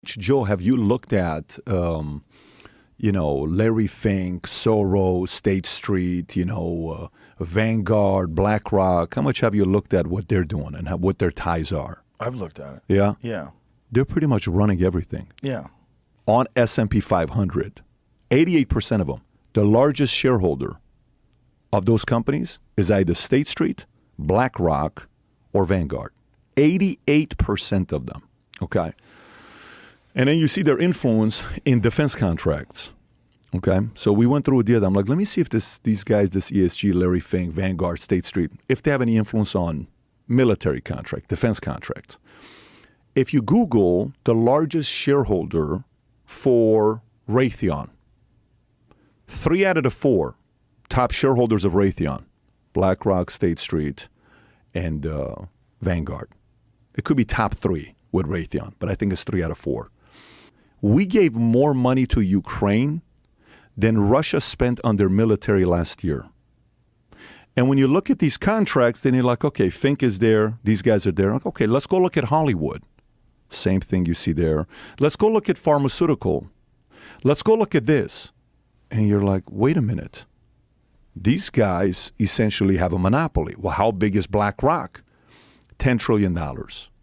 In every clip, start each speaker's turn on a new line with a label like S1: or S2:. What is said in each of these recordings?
S1: much, Joe, have you looked at, Larry Fink, Soros, State Street, Vanguard, BlackRock? How much have you looked at what they're doing and what their ties are?
S2: I've looked at it.
S1: Yeah?
S2: Yeah.
S1: They're pretty much running everything.
S2: Yeah.
S1: On S&P 500, 88% of them, the largest shareholder of those companies is either State Street, BlackRock, or Vanguard. 88% of them, okay? And then you see their influence in defense contracts, okay? So we went through a deal. I'm like, let me see if these guys, this ESG, Larry Fink, Vanguard, State Street, if they have any influence on military contract, defense contracts. If you Google the largest shareholder for Raytheon, 3 out of the 4 top shareholders of Raytheon, BlackRock, State Street, and Vanguard. It could be top 3 with Raytheon, but I think it's 3 out of 4. We gave more money to Ukraine than Russia spent on their military last year. And when you look at these contracts, then you're like, okay, Fink is there. These guys are there. Okay, let's go look at Hollywood. Same thing you see there. Let's go look at pharmaceutical. Let's go look at this. And you're like, wait a minute. These guys essentially have a monopoly. Well, how big is BlackRock? $10 trillion.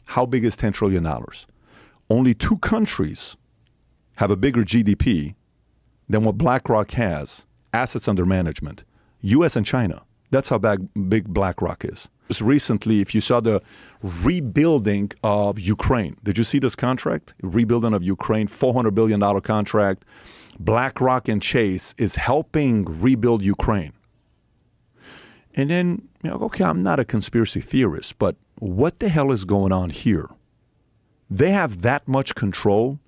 S1: How big is $10 trillion? Only 2 countries have a bigger GDP than what BlackRock has, assets under management, U.S. and China. That's how big BlackRock is. Just recently, if you saw the rebuilding of Ukraine, did you see this contract? Rebuilding of Ukraine, $400 billion contract. BlackRock and Chase is helping rebuild Ukraine. And then, okay, I'm not a conspiracy theorist, but what the hell is going on here? They have that much control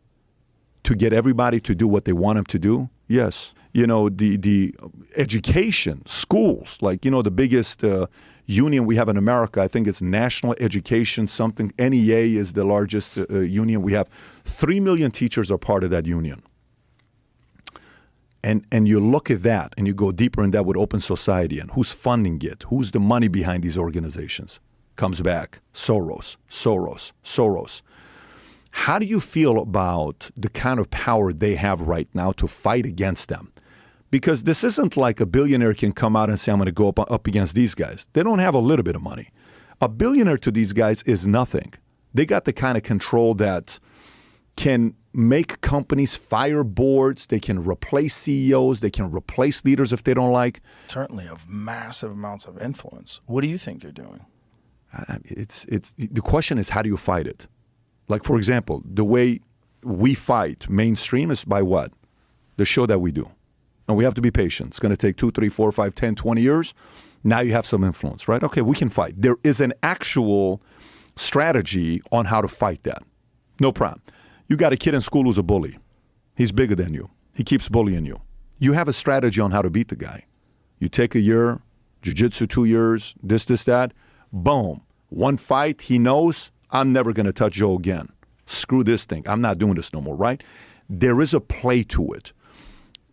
S1: to get everybody to do what they want them to do? Yes. The education, schools, like, the biggest union we have in America, I think it's National Education something. NEA is the largest union we have. 3 million teachers are part of that union. And you look at that and you go deeper in that with open society and who's funding it, who's the money behind these organizations. Comes back, Soros. How do you feel about the kind of power they have right now to fight against them? Because this isn't like a billionaire can come out and say, I'm going to go up against these guys. They don't have a little bit of money. A billionaire to these guys is nothing. They got the kind of control that can make companies fire boards. They can replace CEOs. They can replace leaders if they don't like.
S2: Certainly have massive amounts of influence. What do you think they're doing?
S1: The question is, how do you fight it? Like, for example, the way we fight mainstream is by what? The show that we do. And we have to be patient. It's going to take 2, 3, 4, 5, 10, 20 years. Now you have some influence, right? Okay, we can fight. There is an actual strategy on how to fight that. No problem. You got a kid in school who's a bully. He's bigger than you. He keeps bullying you. You have a strategy on how to beat the guy. You take a year, jiu-jitsu 2 years, this, that. Boom. One fight, he knows, I'm never going to touch Joe again. Screw this thing. I'm not doing this no more, right? There is a play to it.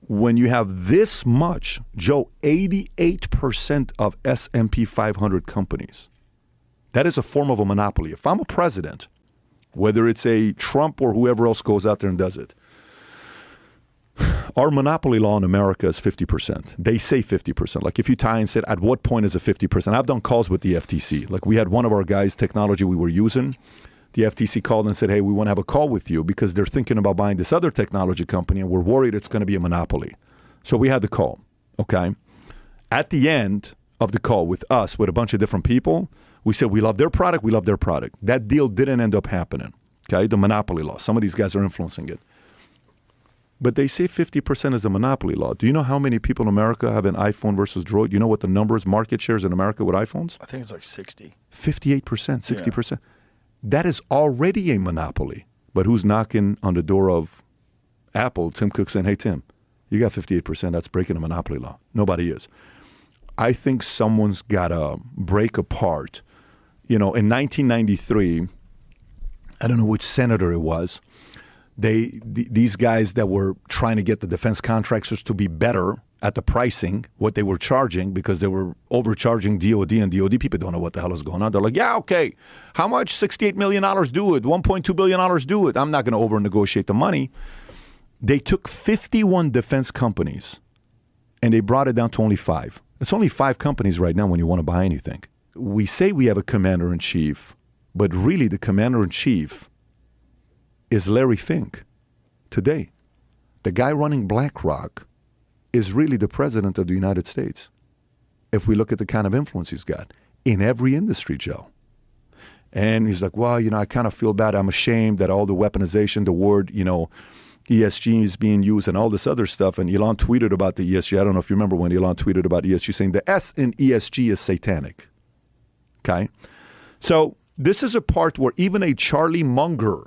S1: When you have this much, Joe, 88% of S&P 500 companies, that is a form of a monopoly. If I'm a president, whether it's a Trump or whoever else goes out there and does it, our monopoly law in America is 50%. They say 50%. Like if you tie and said, at what point is it 50%? I've done calls with the FTC. Like we had one of our guys' technology we were using. The FTC called and said, hey, we want to have a call with you because they're thinking about buying this other technology company and we're worried it's going to be a monopoly. So we had the call, okay? At the end of the call with us, with a bunch of different people, we said, we love their product, we love their product. That deal didn't end up happening, okay? The monopoly law. Some of these guys are influencing it. But they say 50% is a monopoly law. Do you know how many people in America have an iPhone versus Droid? You know what the number is, market shares in America with iPhones?
S2: I think it's like 60.
S1: 58%, 60%. Yeah. That is already a monopoly. But who's knocking on the door of Apple? Tim Cook saying, hey, Tim, you got 58%. That's breaking a monopoly law. Nobody is. I think someone's got to break apart. In 1993, I don't know which senator it was, these guys that were trying to get the defense contractors to be better at the pricing, what they were charging, because they were overcharging DOD, and DOD people don't know what the hell is going on. They're like, yeah, okay, how much? $68 million, do it. $1.2 billion, do it. I'm not going to over-negotiate the money. They took 51 defense companies, and they brought it down to only 5. It's only 5 companies right now when you want to buy anything. We say we have a commander-in-chief, but really the commander-in-chief is Larry Fink today. The guy running BlackRock is really the president of the United States, if we look at the kind of influence he's got in every industry, Joe. And he's like, well, I kind of feel bad. I'm ashamed that all the weaponization, the word, ESG is being used and all this other stuff. And Elon tweeted about the ESG. I don't know if you remember when Elon tweeted about ESG, saying the S in ESG is satanic. Okay? So this is a part where even a Charlie Munger,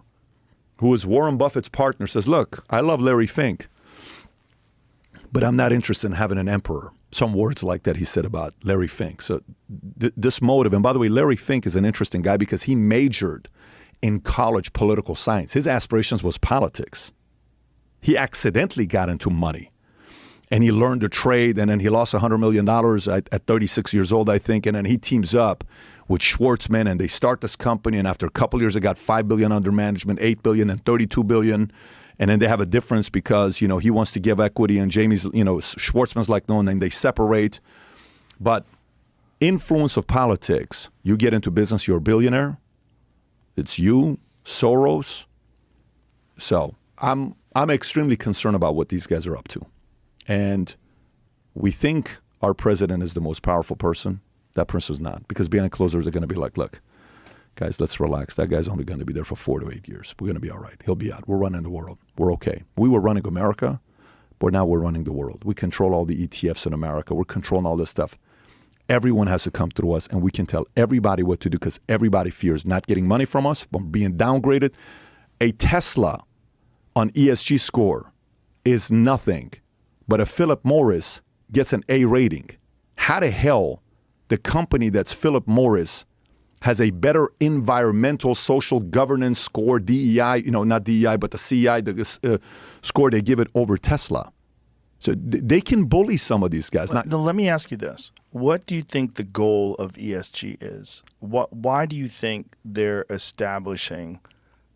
S1: who is Warren Buffett's partner, says, look, I love Larry Fink, but I'm not interested in having an emperor. Some words like that he said about Larry Fink. So this motive, and by the way, Larry Fink is an interesting guy because he majored in college political science. His aspirations was politics. He accidentally got into money, and he learned to trade, and then he lost $100 million at 36 years old, I think, and then he teams up with Schwartzman, and they start this company, and after a couple years, they got $5 billion under management, $8 billion, and $32 billion. And then they have a difference because, he wants to give equity, and Jamie's, Schwartzman's like, no, and then they separate. But influence of politics, you get into business, you're a billionaire. It's you, Soros. So I'm extremely concerned about what these guys are up to. And we think our president is the most powerful person. That person's not. Because behind closed doors, they're going to be like, look, guys, let's relax. That guy's only going to be there for 4 to 8 years. We're going to be all right. He'll be out. We're running the world. We're okay. We were running America, but now we're running the world. We control all the ETFs in America. We're controlling all this stuff. Everyone has to come through us, and we can tell everybody what to do because everybody fears not getting money from us, from being downgraded. A Tesla on ESG score is nothing, but a Philip Morris gets an A rating. How the hell the company that's Philip Morris has a better environmental social governance score, DEI, not DEI, but the CEI, the score they give it over Tesla. So they can bully some of these guys.
S2: Let me ask you this. What do you think the goal of ESG is? Why do you think they're establishing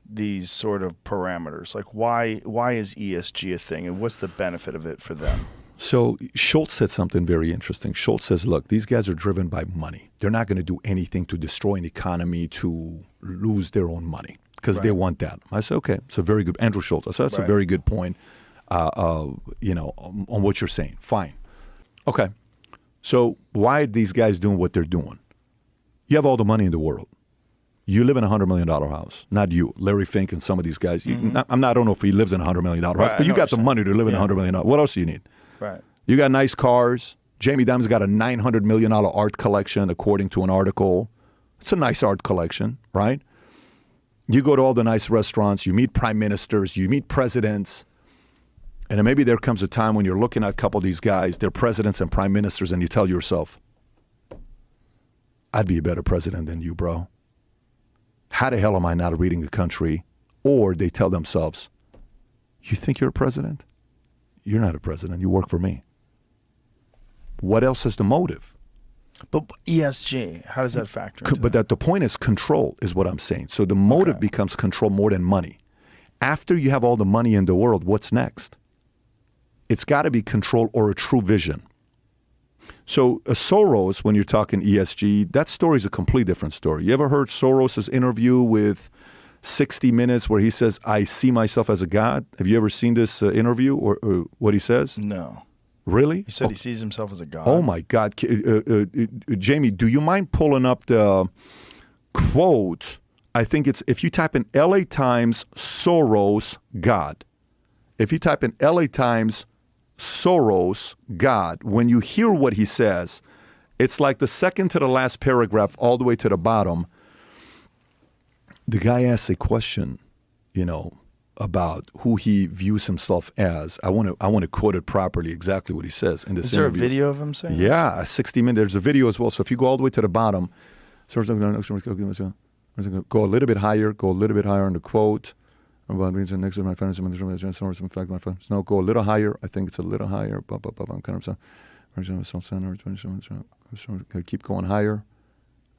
S2: these sort of parameters? Like why is ESG a thing, and what's the benefit of it for them?
S1: So Schultz said something very interesting. Schultz says, look, these guys are driven by money. They're not going to do anything to destroy an economy to lose their own money because they want that. I said, okay, it's a very good, Andrew Schultz. I said, that's a very good point, on what you're saying. Fine. Okay. So why are these guys doing what they're doing? You have all the money in the world. You live in a $100 million house. Not you, Larry Fink and some of these guys. I don't know if he lives in a $100 million house, but you got the money to live in a $100 million house. What else do you need?
S2: Right.
S1: You got nice cars. Jamie Dimon's got a $900 million art collection, according to an article. It's a nice art collection, right? You go to all the nice restaurants. You meet prime ministers. You meet presidents. And then maybe there comes a time when you're looking at a couple of these guys, they're presidents and prime ministers, and you tell yourself, I'd be a better president than you, bro. How the hell am I not reading the country? Or they tell themselves, you think you're a president? You're not a president. You work for me. What else is the motive?
S2: But ESG, how does that factor into
S1: But the point is control is what I'm saying. So the motive becomes control more than money. After you have all the money in the world, what's next? It's got to be control or a true vision. So Soros, when you're talking ESG, that story is a completely different story. You ever heard Soros' interview with 60 Minutes where he says, I see myself as a god? Have you ever seen this interview or what he says?
S2: No.
S1: Really?
S2: He said he sees himself as a god.
S1: Oh, my God. Jamie, do you mind pulling up the quote? I think it's, if you type in LA Times, Soros, God. If you type in LA Times, Soros, God, when you hear what he says, it's like the second to the last paragraph all the way to the bottom. The guy asks a question, about who he views himself as. I want to quote it properly, exactly what he says in this
S2: Is there
S1: interview.
S2: a video of him saying
S1: Yeah, 60 minutes. There's a video as well. So if you go all the way to the bottom, go a little bit higher, go a little bit higher on the quote. About means next to my financial management, source in fact my funds. No, go a little higher. I think it's a little higher. I'm kind of keep going higher.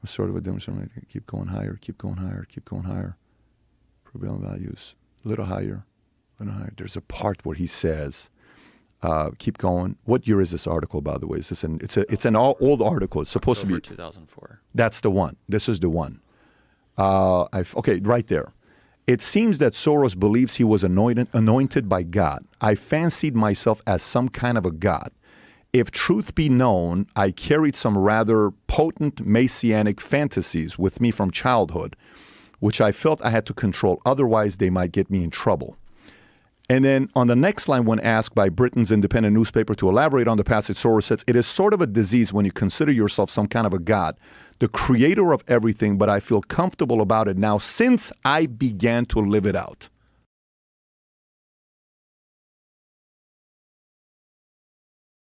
S1: I'm sort of a doing something. Keep going higher. Keep going higher. Keep going higher. Prevailing values a little higher. A little higher. There's a part where he says, "Keep going." What year is this article, by the way? Is this it's an old article. It's supposed
S3: October
S1: to be
S3: 2004.
S1: That's the one. This is the one. Okay, right there. It seems that Soros believes he was anointed by God. I fancied myself as some kind of a god. If truth be known, I carried some rather potent messianic fantasies with me from childhood, which I felt I had to control. Otherwise, they might get me in trouble. And then on the next line, when asked by Britain's independent newspaper to elaborate on the passage, Soros says, it is sort of a disease when you consider yourself some kind of a god, the creator of everything, but I feel comfortable about it now since I began to live it out.